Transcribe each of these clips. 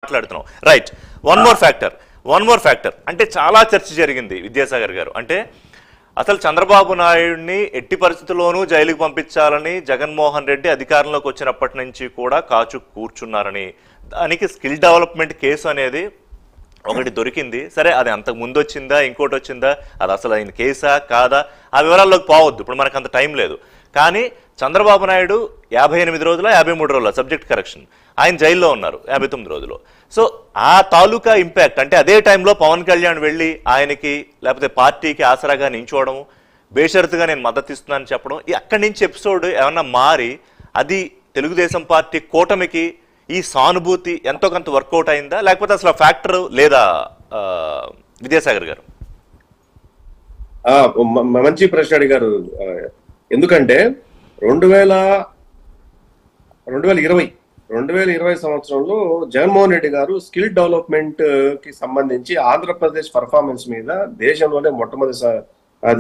మాట్లాడుతున్నాం. Right. One more factor అంటే చాలా చర్చ జరిగింది విద్యాసాగర్ గారు. అంటే అసలు చంద్రబాబు నాయుడిని ఎట్టి పరిస్థితుల్లోనూ జైలుకు పంపించాలని జగన్మోహన్ రెడ్డి అధికారంలోకి వచ్చినప్పటి నుంచి కూడా కాచు కూర్చున్నారని, దానికి స్కిల్ డెవలప్మెంట్ కేసు అనేది ఒకటి దొరికింది. సరే, అది అంతకు ముందు వచ్చిందా ఇంకోటి వచ్చిందా, అది అసలు ఆయన కేసా కాదా, ఆ వివరాల్లోకి పోవద్దు, ఇప్పుడు మనకు అంత టైం లేదు. కానీ చంద్రబాబు నాయుడు 58 రోజుల 53 రోజుల సబ్జెక్ట్ కరెక్షన్ ఆయన జైల్లో ఉన్నారు 59 రోజులు. సో ఆ తాలూకా ఇంపాక్ట్ అంటే అదే టైంలో పవన్ కళ్యాణ్ వెళ్ళి ఆయనకి లేకపోతే పార్టీకి ఆసరాగా నించోవడం, బేషరతుగా నేను మద్దతు ఇస్తున్నానని చెప్పడం, అక్కడి నుంచి ఎపిసోడ్ ఏమన్నా మారి అది తెలుగుదేశం పార్టీ కూటమికి ఈ సానుభూతి ఎంతో కొంత వర్కౌట్ అయిందా, లేకపోతే అసలు ఫ్యాక్టర్ లేదా విద్యాసాగర్ గారు? మంచి ప్రశ్న అడిగారు. ఎందుకంటే 2020 సంవత్సరంలో జగన్మోహన్ రెడ్డి గారు స్కిల్ డెవలప్మెంట్ కి సంబంధించి ఆంధ్రప్రదేశ్ పర్ఫార్మెన్స్ మీద దేశంలోనే మొట్టమొదటి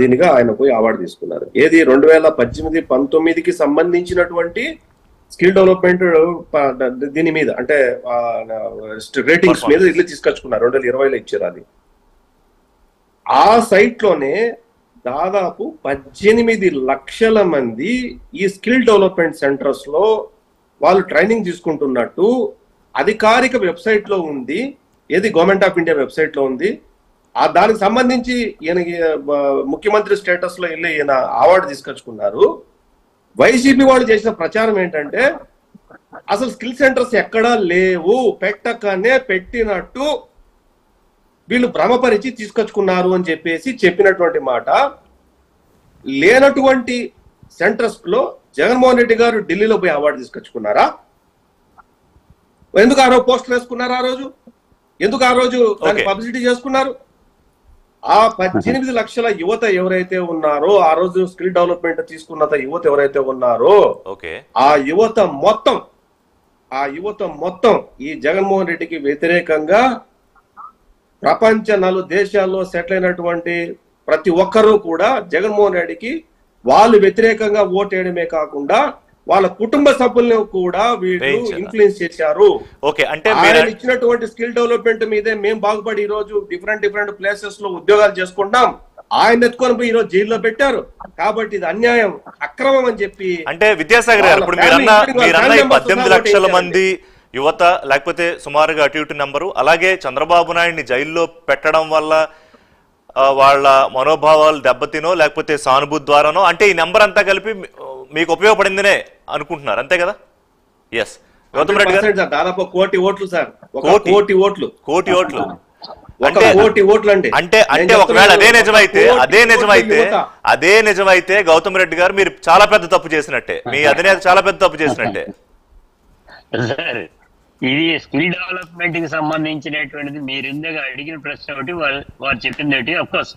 దీనిగా ఆయన పోయి అవార్డు తీసుకున్నారు. ఏది 2018-19కి సంబంధించినటువంటి స్కిల్ డెవలప్మెంట్ దీని మీద అంటే రేటింగ్స్ మీద ఇట్లా తీసుకొచ్చుకున్నారు. 2020లో ఇచ్చారు. అది ఆ సైట్ లోనే దాదాపు 18 లక్షల మంది ఈ స్కిల్ డెవలప్మెంట్ సెంటర్స్ లో వాళ్ళు ట్రైనింగ్ తీసుకుంటున్నట్టు అధికారిక వెబ్సైట్ లో ఉంది. ఏది గవర్నమెంట్ ఆఫ్ ఇండియా వెబ్సైట్ లో ఉంది. దానికి సంబంధించి ఈయనకి ముఖ్యమంత్రి స్టేటస్ లో వెళ్ళి ఈయన అవార్డు తీసుకొచ్చుకున్నారు. వైసీపీ వాళ్ళు చేసిన ప్రచారం ఏంటంటే అసలు స్కిల్ సెంటర్స్ ఎక్కడా లేవు, పెట్టకనే పెట్టినట్టు వీళ్ళు భ్రమపరిచి తీసుకొచ్చుకున్నారు అని చెప్పినటువంటి మాట. లేనటువంటి సెంటర్స్ లో జగన్మోహన్ రెడ్డి గారు ఢిల్లీలో పోయి అవార్డు తీసుకొచ్చుకున్నారా? ఎందుకు ఆ రోజు పోస్టర్ వేసుకున్నారు? ఆ రోజు ఎందుకు ఆ రోజు దాన్ని పబ్లిసిటీ చేసుకున్నారు? ఆ 18 లక్షల యువత ఎవరైతే ఉన్నారో, ఆ రోజు స్కిల్ డెవలప్మెంట్ తీసుకున్న యువత ఎవరైతే ఉన్నారో, ఆ యువత మొత్తం ఈ జగన్మోహన్ రెడ్డికి వ్యతిరేకంగా ప్రపంచ 4 దేశాల్లో సెటిల్ అయినటువంటి ప్రతి ఒక్కరూ కూడా జగన్మోహన్ రెడ్డికి వాళ్ళు వ్యతిరేకంగా ఓటేయడమే కాకుండా వాళ్ళ కుటుంబ సభ్యులను కూడా వీళ్ళు ఇన్ఫ్లుయెన్స్ చేశారు. ఆయన ఇచ్చినటువంటి స్కిల్ డెవలప్మెంట్ మీదే మేము బాగుపడి ఈ రోజు డిఫరెంట్ ప్లేసెస్ లో ఉద్యోగాలు చేసుకుంటాం. ఆయన ఎత్తుకొని పోయి ఈ రోజు జైల్లో పెట్టారు. కాబట్టి ఇది అన్యాయం, అక్రమం అని చెప్పి అంటే విద్యాసాగర్ గారు ఇప్పుడు మీరన్న 18 లక్షల మంది యువత లేకపోతే సుమారుగా అటు ఇటు నెంబరు, అలాగే చంద్రబాబు నాయుడిని జైల్లో పెట్టడం వల్ల వాళ్ళ మనోభావాలు దెబ్బతినో లేకపోతే సానుభూతి ద్వారానో, అంటే ఈ నెంబర్ అంతా కలిపి మీకు ఉపయోగపడిందనే అనుకుంటున్నారు, అంతే కదా? ఎస్, గౌతమ్ రెడ్డి గారు దాదాపు 1 కోటి ఓట్లు సార్. 1 కోటి ఓట్లు అంటే ఒకవేళ అదే నిజమైతే గౌతమ్ రెడ్డి గారు మీరు చాలా పెద్ద తప్పు చేసినట్టే, మీ అధినేత చాలా పెద్ద తప్పు చేసినట్టే. ఇది స్కిల్ డెవలప్మెంట్ కి సంబంధించినటువంటిది. మీరు ఇందుగా అడిగిన ప్రశ్న ఒకటి, వారు చెప్పింది ఒకటి. అఫ్ కోర్స్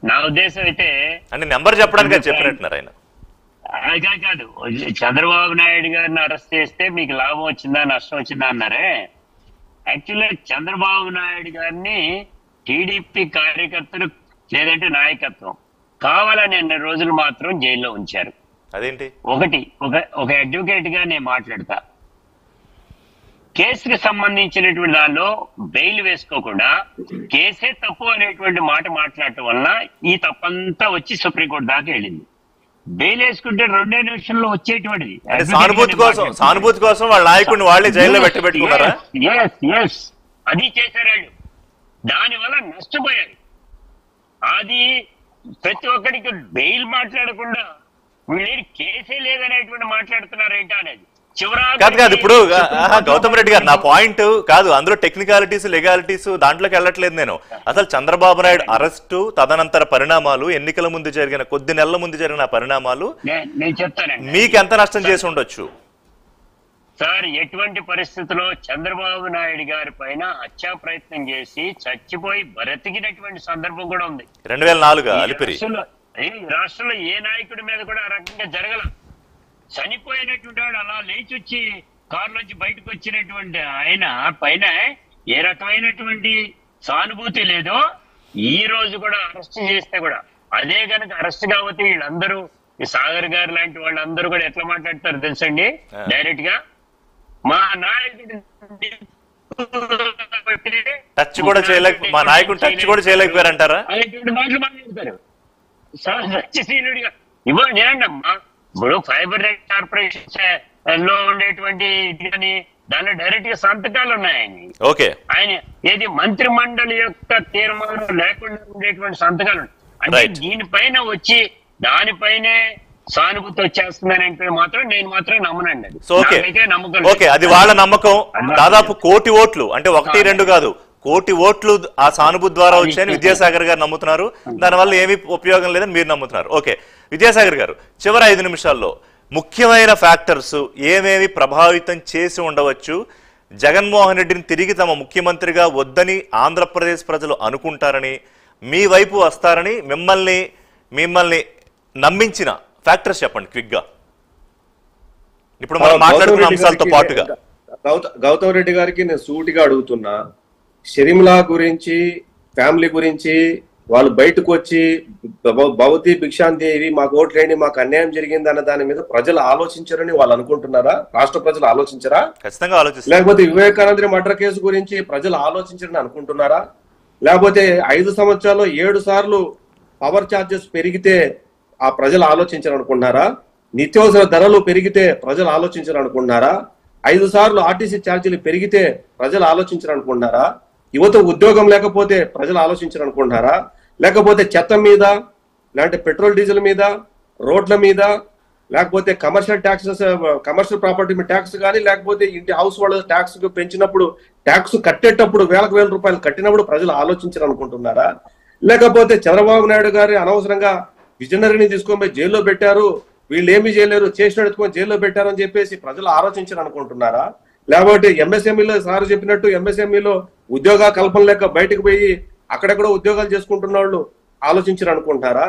నా ఉద్దేశం అయితే అంటే నెంబర్ చెప్పడానికి చెప్పినట్టున్నారు ఆయన. కాదు, చంద్రబాబు నాయుడు గారిని అరెస్ట్ చేస్తే మీకు లాభం వచ్చిందా నష్టం వచ్చిందా అన్నారే. యాక్చువల్గా చంద్రబాబు నాయుడు గారిని టీడీపీ కార్యకర్తలు లేదంటే నాయకత్వం కావాలని అన్ని రోజులు మాత్రం జైల్లో ఉంచారు. అదేంటి? ఒక అడ్వకేట్ గా నేను మాట్లాడతా. కేసుకి సంబంధించినటువంటి దానిలో బెయిల్ వేసుకోకుండా కేసే తప్పు అనేటువంటి మాట మాట్లాడటం వల్ల ఈ తప్పంతా వచ్చి సుప్రీంకోర్టు దాకా వెళ్ళింది. బెయిల్ వేసుకుంటే 2 నిమిషంలో వచ్చేటువంటిది. సానుభూతి కోసం వాళ్ళ నాయకుడిని వాళ్ళే జైల్లో పెట్టుకున్నారా? అది చేశారు వాళ్ళు. దానివల్ల నష్టపోయారు. అది ప్రతి ఒక్కరికి బెయిల్ మాట్లాడకుండా వీళ్ళు కేసే లేదనేటువంటి మాట్లాడుతున్నారు ఏంటా అనేది. కాదు ఇప్పుడు గౌతమ్ రెడ్డి గారు నా పాయింట్ కాదు, అందులో టెక్నికాలిటీస్ లీగాలిటీస్ దాంట్లోకి వెళ్ళట్లేదు నేను. అసలు చంద్రబాబు నాయుడు అరెస్టు తదనంతర పరిణామాలు, ఎన్నికల ముందు జరిగిన కొద్ది నెలల ముందు జరిగిన పరిణామాలు నేను చెప్తానండి. మీకు ఎంత నష్టం చేసి ఉండొచ్చు సార్? ఎటువంటి పరిస్థితుల్లో చంద్రబాబు నాయుడు గారి పైన హత్యా ప్రయత్నం చేసి చచ్చిపోయి బ్రతికినటువంటి సందర్భం కూడా ఉంది. 2004 అలిపిరి రాష్ట్రంలో ఏ నాయకుడి మీద కూడా ఆ రకంగా జరగల. చనిపోయినటువంటి వాడు అలా లేచి వచ్చి కారులోంచి బయటకు వచ్చినటువంటి ఆయన పైన ఏ రకమైనటువంటి సానుభూతి లేదో ఈ రోజు కూడా అరెస్ట్ చేస్తే కూడా అదే కనుక అరెస్ట్ కాకపోతే వీళ్ళందరూ ఈ సాగర్ గారు లాంటి వాళ్ళందరూ కూడా ఎట్లా మాట్లాడతారు తెలుసండి? డైరెక్ట్ గా మా నాయకుడు టచ్ కూడా మా నాయకుడు టచ్ కూడా చేయలేకపోయారంటారా అనేటువంటి మాటలు మాట్లాడతారు. సత్యశీలుడిగా ఇవ్వండి నేనండమ్మా. ఇప్పుడు ఫైబర్ నెట్ కార్పొరేషన్ లో ఉండేటువంటి కానీ దానిలో డైరెక్ట్ గా సంతకాలు ఉన్నాయని. ఓకే, ఆయన ఏది మంత్రి మండలి యొక్క తీర్మానం లేకుండా ఉండేటువంటి సంతకాలు అంటే దీనిపైన వచ్చి దానిపైనే సానుభూతి వచ్చేస్తుందని మాత్రం నేను మాత్రం నమ్మనండి. అది నమ్మకం. ఓకే, అది వాళ్ళ నమ్మకం. దాదాపు 1 కోటి ఓట్లు అంటే 1, 2 కాదు 1 కోటి ఓట్లు ఆ సానుభూతి ద్వారా వచ్చాయని విద్యాసాగర్ గారు నమ్ముతున్నారు. దానివల్ల ఏమీ ఉపయోగం లేదని మీరు నమ్ముతున్నారు. ఓకే విద్యాసాగర్ గారు, చివరి 5 నిమిషాల్లో ముఖ్యమైన ఫ్యాక్టర్స్ ఏమేమి ప్రభావితం చేసి ఉండవచ్చు? జగన్మోహన్ రెడ్డిని తిరిగి తమ ముఖ్యమంత్రిగా వద్దని ఆంధ్రప్రదేశ్ ప్రజలు అనుకుంటారని, మీ వైపు వస్తారని మిమ్మల్ని నమ్మించిన ఫ్యాక్టర్స్ చెప్పండి క్విక్ గా. ఇప్పుడు మనం మాట్లాడుకున్న అంశాలతో పాటుగా గౌతమ్ రెడ్డి గారికి నేను సూటిగా అడుగుతున్నా, షర్మిలా గురించి, ఫ్యామిలీ గురించి వాళ్ళు బయటకు వచ్చి భవతి భిక్షాందేవి మాకు ఓట్లేండి, మాకు అన్యాయం జరిగింది అన్న దాని మీద ప్రజలు ఆలోచించారని వాళ్ళు అనుకుంటున్నారా? రాష్ట్ర ప్రజలు ఆలోచించరా? ఖచ్చితంగా ఆలోచిస్తారు. లేకపోతే వివేకానంద మర్డర్ కేసు గురించి ప్రజలు ఆలోచించారని అనుకుంటున్నారా? లేకపోతే 5 సంవత్సరాల్లో 7 సార్లు పవర్ ఛార్జెస్ పెరిగితే ఆ ప్రజలు ఆలోచించారనుకుంటున్నారా? నిత్యావసర ధరలు పెరిగితే ప్రజలు ఆలోచించారనుకుంటున్నారా? 5 సార్లు ఆర్టీసీ ఛార్జీలు పెరిగితే ప్రజలు ఆలోచించారనుకుంటున్నారా? యువత ఉద్యోగం లేకపోతే ప్రజలు ఆలోచించారనుకుంటున్నారా? లేకపోతే చెత్త మీద, లేదంటే పెట్రోల్ డీజిల్ మీద, రోడ్ల మీద, లేకపోతే కమర్షియల్ ట్యాక్సెస్, కమర్షియల్ ప్రాపర్టీ మీద ట్యాక్స్ కానీ, లేకపోతే ఇంటి హౌస్ హోల్డర్ ట్యాక్స్ పెంచినప్పుడు ట్యాక్స్ కట్టేటప్పుడు వేల రూపాయలు కట్టినప్పుడు ప్రజలు ఆలోచించారనుకుంటున్నారా? లేకపోతే చంద్రబాబు నాయుడు గారి అనవసరంగా విజనరీని తీసుకొని పోయి జైల్లో పెట్టారు, వీళ్ళు ఏమీ చేయలేరు, చేసినట్టుకొని జైల్లో పెట్టారు అని చెప్పేసి ప్రజలు ఆలోచించారనుకుంటున్నారా? లేకపోతే ఎంఎస్ఎంఈలో సార్ చెప్పినట్టు ఎంఎస్ఎంఈలో ఉద్యోగ కల్పన లేక బయటకు పోయి అక్కడెక్కడో ఉద్యోగాలు చేసుకుంటున్న వాళ్ళు ఆలోచించారనుకుంటున్నారా?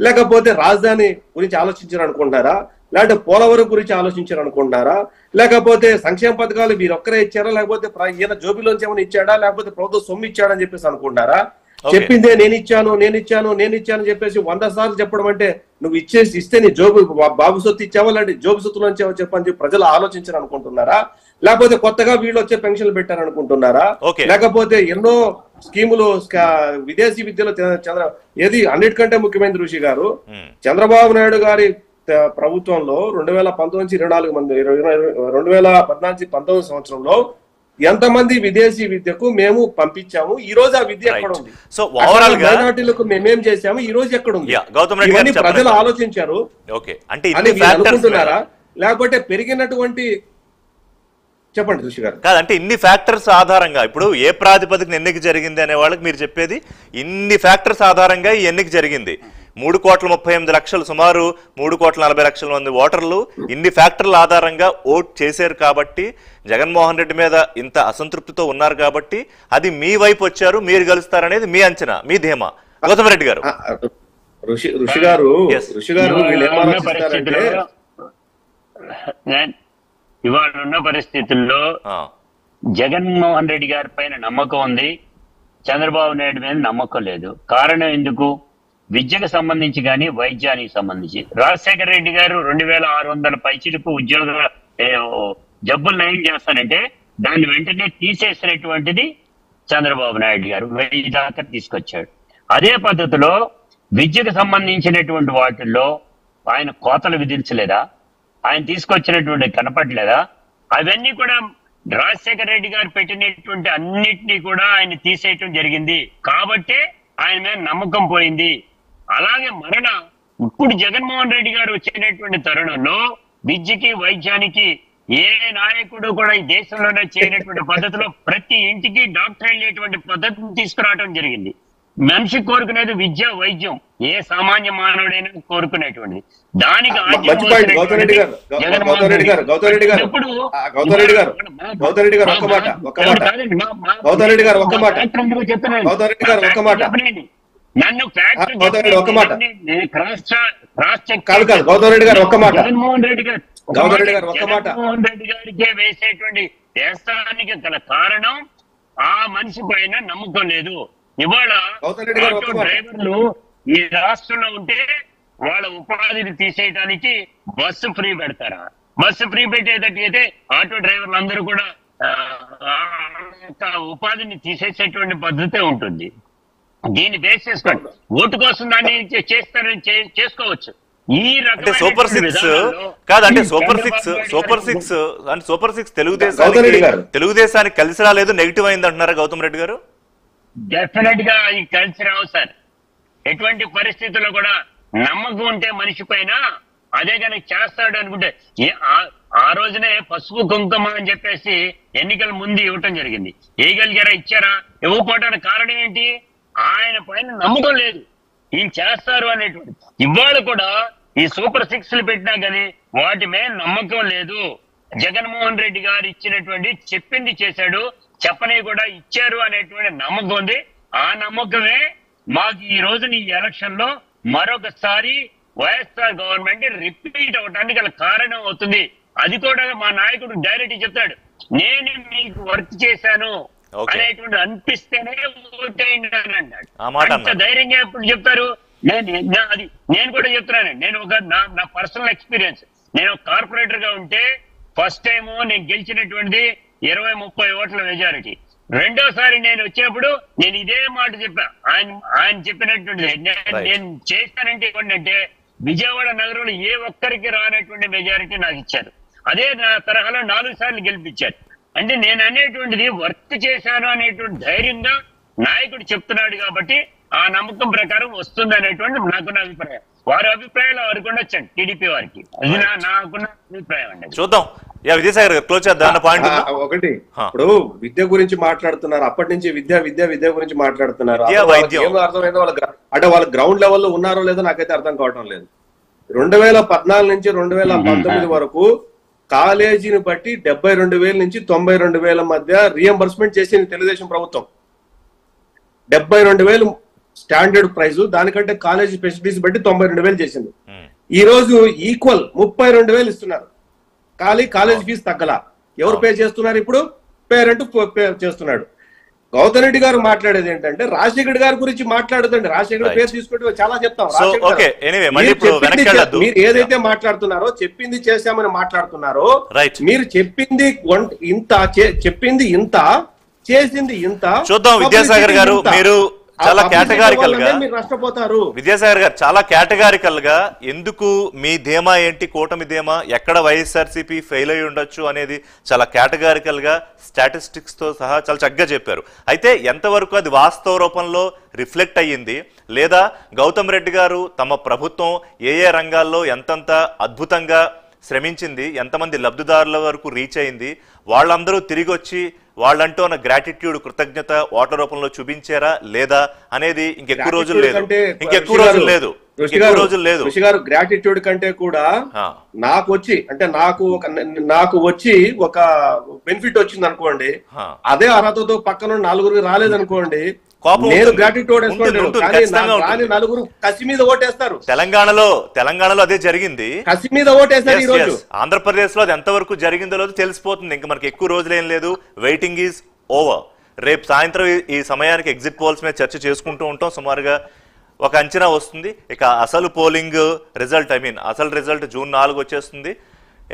లేకపోతే రాజధాని గురించి ఆలోచించారనుకుంటున్నారా? లేకపోతే పోలవరం గురించి ఆలోచించారనుకుంటున్నారా? లేకపోతే సంక్షేమ పథకాలు మీరు ఒక్కరే ఇచ్చారా? లేకపోతే ఈయన జోబీలోంచి ఏమైనా ఇచ్చాడా? లేకపోతే ప్రభుత్వం సొమ్ము ఇచ్చాడని చెప్పేసి అనుకుంటున్నారా? చెప్పిందే నేను ఇచ్చాను చెప్పేసి 100 సార్లు చెప్పడం అంటే నువ్వు ఇస్తే నీ జోబు బాబు సొత్తు ఇచ్చావా, లేదంటే జోబు సొత్తులు ఇచ్చావో చెప్పని చెప్పి ప్రజలు ఆలోచించారనుకుంటున్నారా? లేకపోతే కొత్తగా వీళ్ళు వచ్చే పెన్షన్లు పెట్టారనుకుంటున్నారా? లేకపోతే ఎన్నో స్కీములు విదేశీ విద్యలో ఏది అన్నిటికంటే ముఖ్యమైన ఋషి గారు చంద్రబాబు నాయుడు గారి ప్రభుత్వంలో 2014-19 సంవత్సరంలో ఎంతమంది విదేశీ విద్యకు మేము పంపించాము, ఈ రోజు ఆ విద్య ఎక్కడ ఉంది? సో ఓవరాల్ గా మైనారిటీలకు మేమేం చేశాము, ఈ రోజు ఎక్కడ ఉంది? ఇవన్నీ ప్రజలు ఆలోచించారు అనుకుంటున్నారా? లేకపోతే పెరిగినటువంటి చెప్పండి ఋషి గారు. కాదంటే ఇన్ని ఫ్యాక్టర్స్ ఆధారంగా ఇప్పుడు ఏ ప్రాతిపదికన ఎన్నిక జరిగింది అనే వాళ్ళకి మీరు చెప్పేది ఇన్ని ఫ్యాక్టర్స్ ఆధారంగా ఈ ఎన్నిక జరిగింది. 3,38,00,000 సుమారు 3,40,00,000 మంది ఓటర్లు ఇన్ని ఫ్యాక్టర్ల ఆధారంగా ఓట్ చేశారు కాబట్టి, జగన్మోహన్ రెడ్డి మీద ఇంత అసంతృప్తితో ఉన్నారు కాబట్టి అది మీ వైపు వచ్చారు, మీరు గెలుస్తారనేది మీ అంచనా, మీ ధీమా. గౌతమ్ రెడ్డి గారు, ఋషి గారు వీళ్ళు ఏం ఆలోచిస్తారంటే ఇవాళ ఉన్న పరిస్థితుల్లో జగన్మోహన్ రెడ్డి గారి పైన నమ్మకం ఉంది, చంద్రబాబు నాయుడు మీద నమ్మకం లేదు. కారణం ఎందుకు? విద్యకు సంబంధించి కానీ వైద్యానికి సంబంధించి రాజశేఖర రెడ్డి గారు 2,600 పైచిలకు ఉద్యోగ జబ్బులు నయం చేస్తానంటే దాన్ని వెంటనే తీసేసినటువంటిది చంద్రబాబు నాయుడు గారు 1000 దాకా తీసుకొచ్చాడు. అదే పద్ధతిలో విద్యకు సంబంధించినటువంటి వాటిల్లో ఆయన కోతలు విధించలేదా? ఆయన తీసుకొచ్చినటువంటి కనపడలేదా? అవన్నీ కూడా రాజశేఖర రెడ్డి గారు పెట్టినటువంటి అన్నిటినీ కూడా ఆయన తీసేయటం జరిగింది కాబట్టే ఆయన మీద నమ్మకం పోయింది. అలాగే ఇప్పుడు జగన్మోహన్ రెడ్డి గారు వచ్చినటువంటి తరుణంలో విద్యకి వైద్యానికి ఏ నాయకుడు కూడా ఈ దేశంలోనే చేయనటువంటి పద్ధతిలో ప్రతి ఇంటికి డాక్టర్ వెళ్ళేటువంటి పద్ధతిని తీసుకురావడం జరిగింది. మనిషి కోరుకునేది విద్య వైద్యం, ఏ సామాన్య మానవుడైనా కోరుకునేటువంటిది. దానికి గౌతమ్ రెడ్డి గారు నన్ను జగన్మోహన్ రెడ్డి గారికే వేసేటువంటి గల కారణం ఆ మనిషి పైన నమ్మకం లేదు. ఇవాళ డ్రైవర్లు ఈ రాష్ట్రంలో ఉంటే వాళ్ళ ఉపాధిని తీసేయడానికి బస్సు ఫ్రీ పెడతారా? బస్సు ఫ్రీ పెట్టేటట్టయితే ఆటో డ్రైవర్లు అందరూ కూడా ఆ యొక్క ఉపాధిని తీసేసేటువంటి పద్ధతే ఉంటుంది. దీన్ని బేస్ చేసుకోండి. ఓటు కోసం దాన్ని చేస్తారని చేసుకోవచ్చు. ఈ అంటే సూపర్ సిక్స్ కాదంటే సూపర్ సిక్స్ అంటే సూపర్ సిక్స్ తెలుగుదేశానికి కలిసి రాలేదు, నెగిటివ్ అయింది అంటున్నారా గౌతమ్ రెడ్డి గారు? డెఫినెట్ గా ఇది కలిసి రావు సార్. ఎటువంటి పరిస్థితుల్లో కూడా నమ్మకం ఉంటే మనిషి పైన అదే కనుక చేస్తాడు అనుకుంటే ఆ రోజునే పసుపు కుంకుమ అని చెప్పేసి ఎన్నికల ముందు ఇవ్వటం జరిగింది. వేయగలిగారా? ఇచ్చారా? ఇవ్వకపోవడానికి కారణం ఏంటి? ఆయన పైన నమ్మకం లేదు, ఈయన చేస్తారు అనేటువంటి. ఇవాళ కూడా ఈ సూపర్ సిక్స్ పెట్టినా కానీ వాటి మీద నమ్మకం లేదు. జగన్మోహన్ రెడ్డి గారు ఇచ్చినటువంటి చెప్పింది చేశాడు, చెప్పని కూడా ఇచ్చారు అనేటువంటి నమ్మకం ఉంది. ఆ నమ్మకమే మాకు ఈ రోజున ఈ ఎలక్షన్ లో మరొకసారి వైఎస్ఆర్ గవర్నమెంట్ రిపీట్ అవడానికి గల కారణం అవుతుంది. అది కూడా మా నాయకుడు డైరెక్ట్ చెప్తాడు, నేను మీకు వర్క్ చేశాను అనేటువంటి అనిపిస్తేనే ఓటేయండి అని అన్నాడు. అంత ధైర్యంగా ఎప్పుడు చెప్తారు? నేను కూడా చెప్తున్నాను. నేను ఒక నా పర్సనల్ ఎక్స్పీరియన్స్, నేను కార్పొరేటర్ గా ఉంటే ఫస్ట్ టైం నేను గెలిచినటువంటిది 20-30 ఓట్ల మెజారిటీ. రెండోసారి నేను వచ్చినప్పుడు నేను ఇదే మాట చెప్పా. ఆయన చెప్పినటువంటిది నేను చేశానంటే ఏంటంటే విజయవాడ నగరంలో ఏ ఒక్కరికి రానటువంటి మెజారిటీ నాకు ఇచ్చారు. అదే నా తరహాలో 4 సార్లు గెలిపించారు. అంటే నేను అనేటువంటిది వర్క్ చేశాను అనేటువంటి ధైర్యంగా నాయకుడు చెప్తున్నాడు కాబట్టి ఆ నమ్మకం ప్రకారం వస్తుంది అనేటువంటి నాకున్న అభిప్రాయం. వారి అభిప్రాయాలు వారికి ఉండొచ్చండి, టీడీపీ వారికి. అది నాకున్న అభిప్రాయం అండి. చూద్దాం. విద్యాసాగర్ క్లోజ్ చేద్దాం. ఒకటి, ఇప్పుడు విద్య గురించి మాట్లాడుతున్నారు, అప్పటి నుంచి విద్య గురించి మాట్లాడుతున్నారు. అర్థమైందో వాళ్ళకి, అంటే వాళ్ళ గ్రౌండ్ లెవెల్లో ఉన్నారో లేదో నాకైతే అర్థం కావటం లేదు. 2014 నుంచి 2019 వరకు కాలేజీని బట్టి 72,000 నుంచి 92,000 మధ్య రియంబర్స్మెంట్ చేసింది తెలుగుదేశం ప్రభుత్వం. 72,000 స్టాండర్డ్ ప్రైజ్, దానికంటే కాలేజీ ఫెసిలిటీస్ బట్టి 92,000 చేసింది. ఈ రోజు ఈక్వల్ 32,000 ఇస్తున్నారు. కాలేజ్ ఫీజు తగ్గలా. ఎవరు పే చేస్తున్నారు? ఇప్పుడు పేరెంట్ పే చేస్తున్నాడు. గౌతమ్ రెడ్డి గారు మాట్లాడేది ఏంటంటే రాజశేఖర్ గారి గురించి మాట్లాడుతండి. రాజశేఖర్ పేరు తీసుకుంటే చాలా చెప్తాం. మీరు ఏదైతే మాట్లాడుతున్నారో, చెప్పింది చేశామని మాట్లాడుతున్నారో, మీరు చెప్పింది ఇంత చేసింది ఇంత. చూద్దాం విద్యాసాగర్ గారు, మీరు చాలా కేటగారికల్ గా నష్టపోతారు. విద్యాసాగర్ గారు చాలా కేటగారికల్ గా ఎందుకు మీ ధీమా ఏంటి, కూటమి ధీమా ఎక్కడ వైఎస్ఆర్సీపీ ఫెయిల్ అయి ఉండొచ్చు అనేది చాలా కేటగారికల్ గా స్టాటిస్టిక్స్ తో సహా చాలా చక్కగా చెప్పారు. అయితే ఎంతవరకు అది వాస్తవ రూపంలో రిఫ్లెక్ట్ అయ్యింది, లేదా గౌతమ్ రెడ్డి గారు తమ ప్రభుత్వం ఏ రంగాల్లో ఎంతంత అద్భుతంగా శ్రమించింది, ఎంతమంది లబ్ధిదారుల వరకు రీచ్ అయింది, వాళ్ళందరూ తిరిగి వచ్చి వాళ్ళంటూ ఉన్న గ్రాటిట్యూడ్, కృతజ్ఞత ఓట్ల రూపంలో చూపించారా లేదా అనేది ఇంకెక్కువ రోజులు లేదు. గ్రాటిట్యూడ్ కంటే కూడా నాకు వచ్చి ఒక బెనిఫిట్ వచ్చింది అనుకోండి, అదే అర్హతతో పక్కన 4 రాలేదనుకోండి, నేను గ్రాటిట్యూడ్ నలుగురు కసి మీద ఓటేస్తారు. తెలంగాణలో అదే జరిగింది, కసి మీద ఓటేస్తారు. ఈ రోజు ఆంధ్రప్రదేశ్ లో అది ఎంతవరకు జరిగిందో లేదో తెలిసిపోతుంది. ఇంకా మనకి ఎక్కువ రోజులు ఏం లేదు. Waiting is over. రేపు సాయంత్రం ఈ సమయానికి ఎగ్జిట్ పోల్స్ మీద చర్చ చేసుకుంటూ ఉంటాం. సుమారుగా ఒక అంచనా వస్తుంది. ఇక అసలు పోలింగ్ రిజల్ట్ అసలు రిజల్ట్ జూన్ 4 వచ్చేస్తుంది.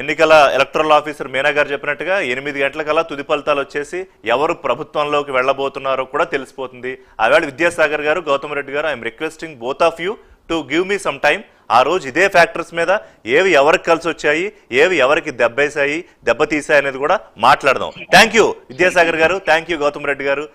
ఎన్నికల ఎలక్టరల్ ఆఫీసర్ మీనా గారు చెప్పినట్టుగా 8 గంటలకల్లా తుది ఫలితాలు వచ్చేసి ఎవరు ప్రభుత్వంలోకి వెళ్ళబోతున్నారో కూడా తెలిసిపోతుంది. ఆవేళ విద్యాసాగర్ గారు, గౌతమ్ రెడ్డి గారు, I'm requesting both of you to give me some time. ఆ రోజు ఇదే ఫ్యాక్టర్స్ మీద ఏవి ఎవరికి కలిసి వచ్చాయి, ఏవి ఎవరికి దెబ్బతీసాయి అనేది కూడా మాట్లాడదాం. థ్యాంక్ యూ విద్యాసాగర్ గారు, థ్యాంక్ యూ గౌతమ్ రెడ్డి గారు.